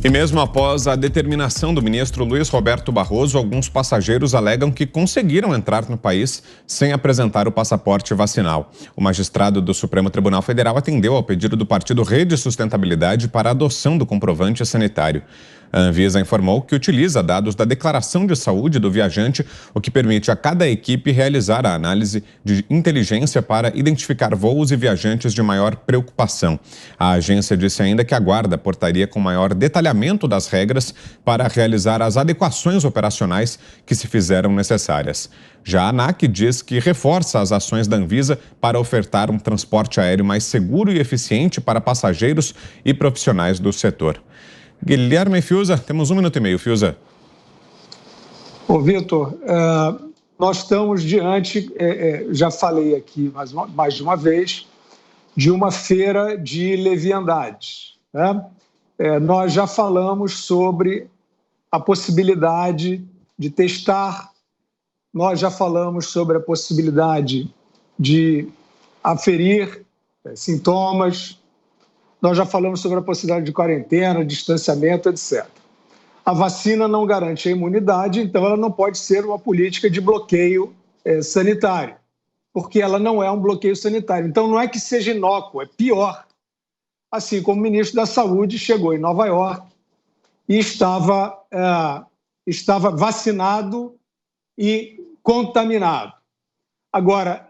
E mesmo após a determinação do ministro Luiz Roberto Barroso, alguns passageiros alegam que conseguiram entrar no país sem apresentar o passaporte vacinal. O magistrado do Supremo Tribunal Federal atendeu ao pedido do partido Rede Sustentabilidade para a adoção do comprovante sanitário. A Anvisa informou que utiliza dados da declaração de saúde do viajante, o que permite a cada equipe realizar a análise de inteligência para identificar voos e viajantes de maior preocupação. A agência disse ainda que aguarda a portaria com maior detalhamento das regras para realizar as adequações operacionais que se fizeram necessárias. Já a ANAC diz que reforça as ações da Anvisa para ofertar um transporte aéreo mais seguro e eficiente para passageiros e profissionais do setor. Guilherme Fiuza, temos 1 minuto e meio, Fiuza. Ô, Vitor, nós estamos diante, já falei aqui mais de uma vez, de uma feira de leviandades, né? Nós já falamos sobre a possibilidade de testar, nós já falamos sobre a possibilidade de aferir sintomas, nós já falamos sobre a possibilidade de quarentena, distanciamento, etc. A vacina não garante a imunidade, então ela não pode ser uma política de bloqueio sanitário, porque ela não é um bloqueio sanitário. Então não é que seja inócuo, é pior. Assim como o ministro da Saúde chegou em Nova York e estava vacinado e contaminado. Agora,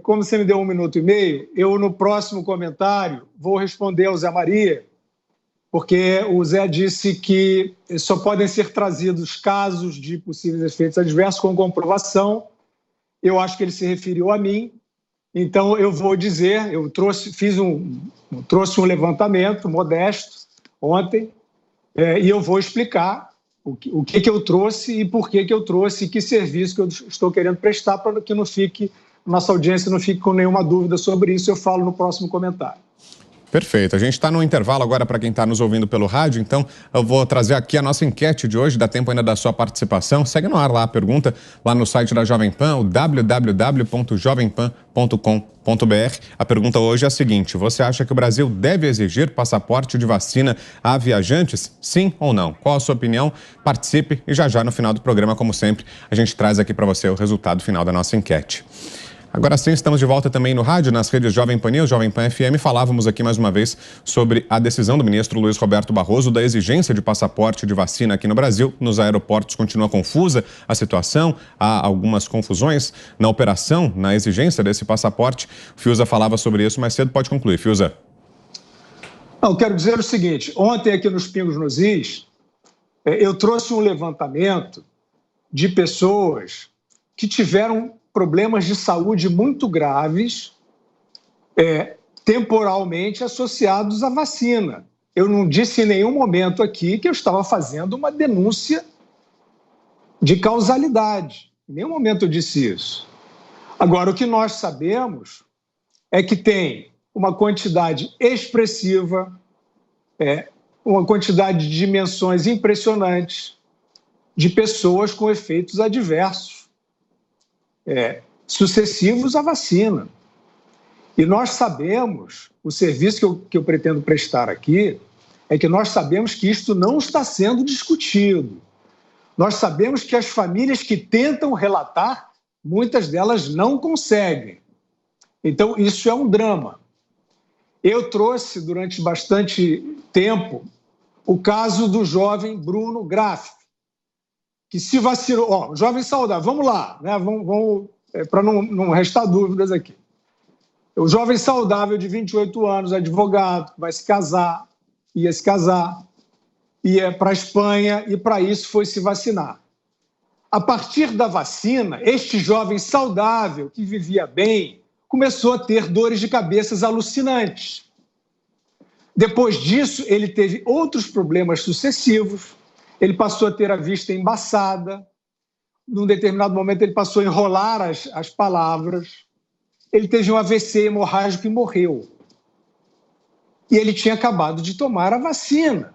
como você me deu 1 minuto e meio, eu no próximo comentário vou responder ao Zé Maria, porque o Zé disse que só podem ser trazidos casos de possíveis efeitos adversos com comprovação. Eu acho que ele se referiu a mim, então eu vou dizer, eu trouxe um levantamento modesto ontem, e eu vou explicar o que eu trouxe e por que eu trouxe e que serviço que eu estou querendo prestar para que nossa audiência não fique com nenhuma dúvida sobre isso. Eu falo no próximo comentário. Perfeito. A gente está no intervalo agora para quem está nos ouvindo pelo rádio, então eu vou trazer aqui a nossa enquete de hoje, dá tempo ainda da sua participação. Segue no ar lá a pergunta, lá no site da Jovem Pan, o www.jovempan.com.br. A pergunta hoje é a seguinte: você acha que o Brasil deve exigir passaporte de vacina a viajantes? Sim ou não? Qual a sua opinião? Participe e já no final do programa, como sempre, a gente traz aqui para você o resultado final da nossa enquete. Agora sim, estamos de volta também no rádio, nas redes Jovem Pan News, Jovem Pan FM. Falávamos aqui mais uma vez sobre a decisão do ministro Luiz Roberto Barroso da exigência de passaporte de vacina aqui no Brasil. Nos aeroportos continua confusa a situação, há algumas confusões na operação, na exigência desse passaporte. O Fiuza falava sobre isso mais cedo, pode concluir, Fiuza. Não, quero dizer o seguinte, ontem aqui nos Pingos nos Is, eu trouxe um levantamento de pessoas que tiveram problemas de saúde muito graves, temporalmente associados à vacina. Eu não disse em nenhum momento aqui que eu estava fazendo uma denúncia de causalidade. Em nenhum momento eu disse isso. Agora, o que nós sabemos é que tem uma quantidade expressiva, uma quantidade de dimensões impressionantes de pessoas com efeitos adversos sucessivos à vacina. E nós sabemos, o serviço que eu pretendo prestar aqui, é que nós sabemos que isto não está sendo discutido. Nós sabemos que as famílias que tentam relatar, muitas delas não conseguem. Então, isso é um drama. Eu trouxe, durante bastante tempo, o caso do jovem Bruno Graff, que se vacinou, jovem saudável, vamos lá, né? Vamos para não restar dúvidas aqui. O jovem saudável de 28 anos, advogado, ia se casar, ia para a Espanha e para isso foi se vacinar. A partir da vacina, este jovem saudável, que vivia bem, começou a ter dores de cabeça alucinantes. Depois disso, ele teve outros problemas sucessivos. Ele passou a ter a vista embaçada, num determinado momento ele passou a enrolar as palavras, ele teve um AVC hemorrágico e morreu. E ele tinha acabado de tomar a vacina.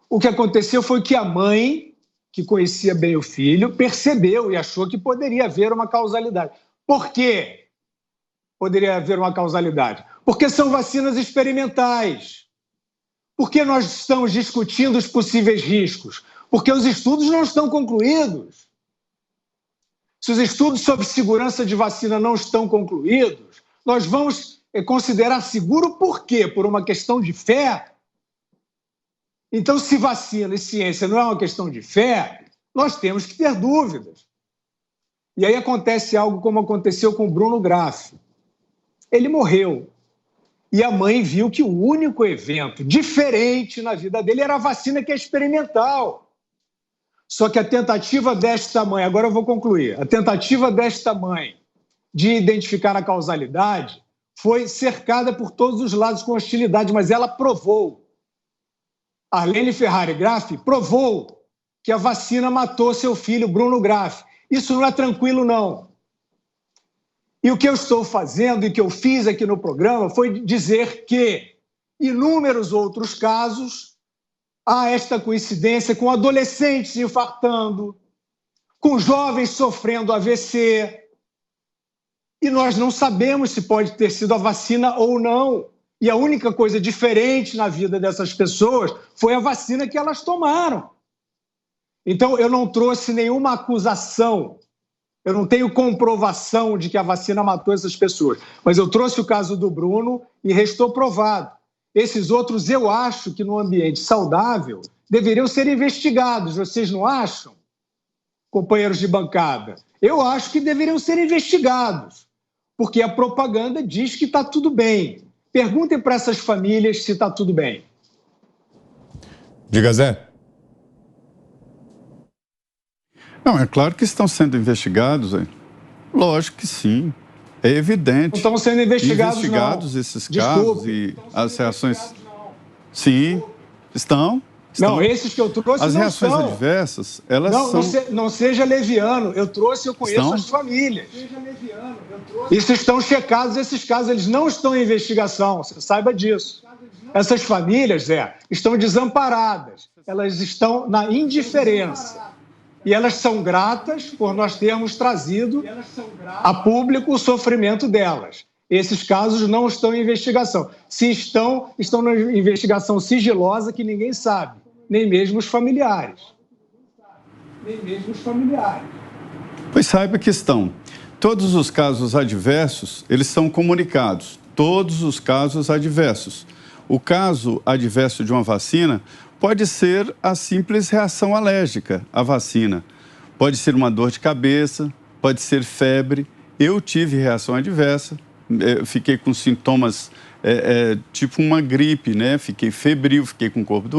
O que aconteceu foi que a mãe, que conhecia bem o filho, percebeu e achou que poderia haver uma causalidade. Por quê poderia haver uma causalidade? Porque são vacinas experimentais. Por que nós estamos discutindo os possíveis riscos? Porque os estudos não estão concluídos. Se os estudos sobre segurança de vacina não estão concluídos, nós vamos considerar seguro por quê? Por uma questão de fé? Então, se vacina e ciência não é uma questão de fé, nós temos que ter dúvidas. E aí acontece algo como aconteceu com o Bruno Graff. Ele morreu. E a mãe viu que o único evento diferente na vida dele era a vacina, que é experimental. Só que a tentativa desta mãe, agora eu vou concluir, a tentativa desta mãe de identificar a causalidade foi cercada por todos os lados com hostilidade, mas ela provou. Arlene Ferrari Graff provou que a vacina matou seu filho, Bruno Graff. Isso não é tranquilo, não. E o que eu estou fazendo e que eu fiz aqui no programa foi dizer que inúmeros outros casos há esta coincidência com adolescentes infartando, com jovens sofrendo AVC, e nós não sabemos se pode ter sido a vacina ou não. E a única coisa diferente na vida dessas pessoas foi a vacina que elas tomaram. Então, eu não trouxe nenhuma acusação, eu não tenho comprovação de que a vacina matou essas pessoas, mas eu trouxe o caso do Bruno e restou provado. Esses outros, eu acho que no ambiente saudável deveriam ser investigados. Vocês não acham, companheiros de bancada? Eu acho que deveriam ser investigados, porque a propaganda diz que está tudo bem. Perguntem para essas famílias se está tudo bem. Diga, Zé. Não, é claro que estão sendo investigados. Hein? Lógico que sim. É evidente. Não estão sendo investigados, não. Esses casos e as reações. Sim, estão. Não, esses que eu trouxe as não reações são. Adversas, elas não, são... Não seja leviano. Eu trouxe, eu conheço as famílias. Isso estão checados, esses casos, eles não estão em investigação, você saiba disso. Essas famílias, Zé, estão desamparadas, elas estão na indiferença. E elas são gratas por nós termos trazido a público o sofrimento delas. Esses casos não estão em investigação. Se estão na investigação sigilosa que ninguém sabe, nem mesmo os familiares. Pois saiba que estão. Todos os casos adversos, eles são comunicados. Todos os casos adversos. O caso adverso de uma vacina pode ser a simples reação alérgica à vacina. Pode ser uma dor de cabeça, pode ser febre. Eu tive reação adversa, fiquei com sintomas tipo uma gripe, né? Fiquei febril, fiquei com o corpo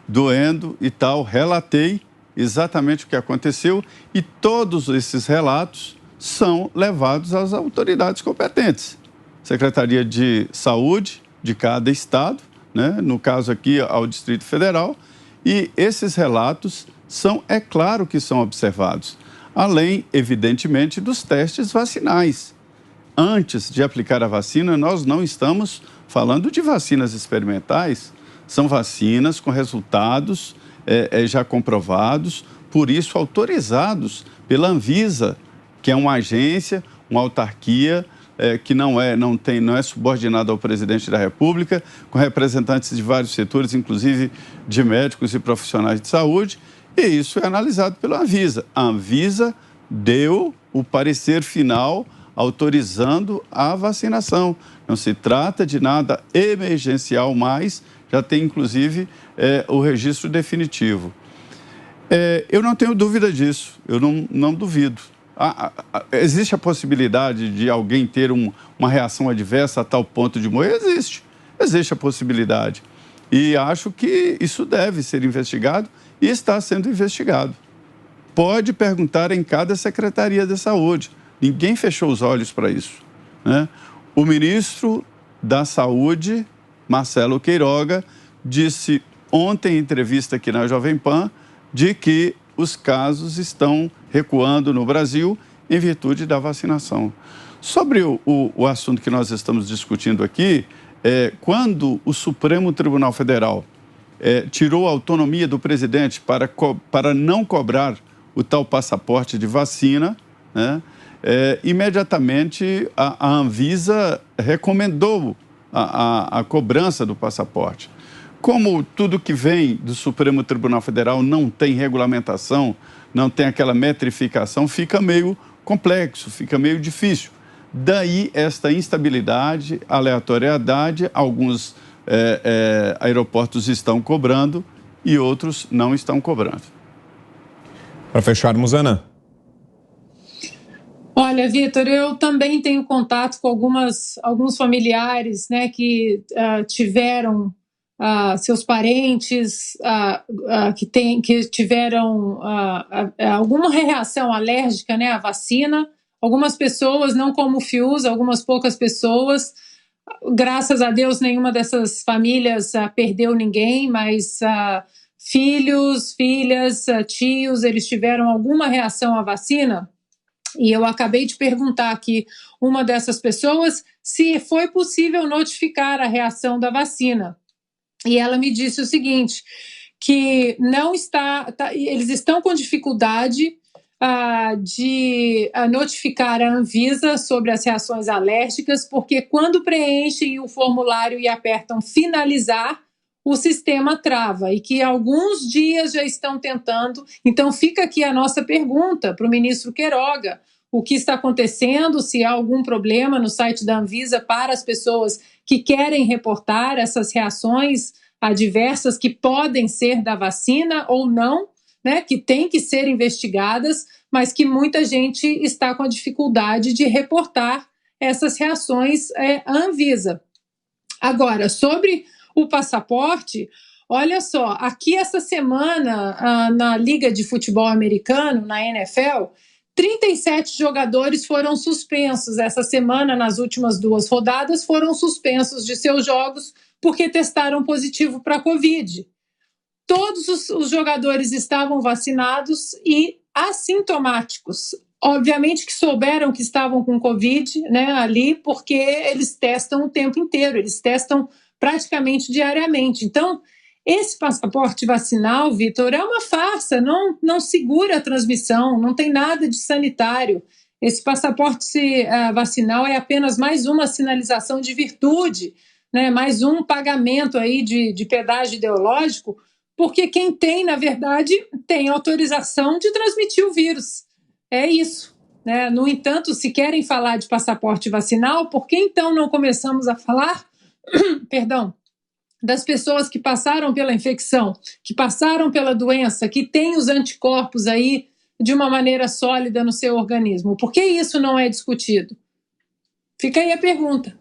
doendo e tal. Relatei exatamente o que aconteceu e todos esses relatos são levados às autoridades competentes. Secretaria de Saúde de cada estado, né? No caso aqui ao Distrito Federal, e esses relatos são, é claro que são observados, além, evidentemente, dos testes vacinais. Antes de aplicar a vacina, nós não estamos falando de vacinas experimentais, são vacinas com resultados já comprovados, por isso autorizados pela Anvisa, que é uma agência, uma autarquia, que não é subordinada ao presidente da República, com representantes de vários setores, inclusive de médicos e profissionais de saúde, e isso é analisado pela Anvisa. A Anvisa deu o parecer final autorizando a vacinação. Não se trata de nada emergencial mais, já tem inclusive o registro definitivo. Eu não tenho dúvida disso, eu não duvido. Existe a possibilidade de alguém ter uma reação adversa a tal ponto de morrer? Existe a possibilidade. E acho que isso deve ser investigado e está sendo investigado. Pode perguntar em cada Secretaria de Saúde. Ninguém fechou os olhos para isso, né? O ministro da Saúde, Marcelo Queiroga, disse ontem em entrevista aqui na Jovem Pan de que os casos estão recuando no Brasil em virtude da vacinação. Sobre o assunto que nós estamos discutindo aqui, quando o Supremo Tribunal Federal tirou a autonomia do presidente para não cobrar o tal passaporte de vacina, né, imediatamente a Anvisa recomendou a cobrança do passaporte. Como tudo que vem do Supremo Tribunal Federal não tem regulamentação, não tem aquela metrificação, fica meio complexo, fica meio difícil. Daí esta instabilidade, aleatoriedade, alguns aeroportos estão cobrando e outros não estão cobrando. Para fecharmos, Ana. Olha, Vitor, eu também tenho contato com alguns familiares, né, que tiveram seus parentes que tiveram alguma reação alérgica, né, à vacina. Algumas pessoas, não como o Fius, algumas poucas pessoas. Graças a Deus, nenhuma dessas famílias perdeu ninguém, mas filhos, filhas, tios, eles tiveram alguma reação à vacina. E eu acabei de perguntar aqui uma dessas pessoas se foi possível notificar a reação da vacina. E ela me disse o seguinte, que não eles estão com dificuldade de notificar a Anvisa sobre as reações alérgicas, porque quando preenchem o formulário e apertam finalizar, o sistema trava, e que alguns dias já estão tentando. Então fica aqui a nossa pergunta para o ministro Queiroga, o que está acontecendo, se há algum problema no site da Anvisa para as pessoas que querem reportar essas reações adversas que podem ser da vacina ou não, né, que têm que ser investigadas, mas que muita gente está com a dificuldade de reportar essas reações à Anvisa. Agora, sobre o passaporte, olha só, aqui essa semana, na Liga de Futebol Americano, na NFL, 37 jogadores foram suspensos. Essa semana, nas últimas 2 rodadas, foram suspensos de seus jogos porque testaram positivo para a Covid. Todos os jogadores estavam vacinados e assintomáticos. Obviamente que souberam que estavam com Covid, né, ali, porque eles testam o tempo inteiro, eles testam praticamente diariamente. Então, esse passaporte vacinal, Vitor, é uma farsa, não segura a transmissão, não tem nada de sanitário. Esse passaporte vacinal é apenas mais uma sinalização de virtude, né, mais um pagamento aí de pedágio ideológico, porque quem tem, na verdade, tem autorização de transmitir o vírus. É isso, né? No entanto, se querem falar de passaporte vacinal, por que então não começamos a falar, perdão, das pessoas que passaram pela infecção, que passaram pela doença, que têm os anticorpos aí de uma maneira sólida no seu organismo? Por que isso não é discutido? Fica aí a pergunta.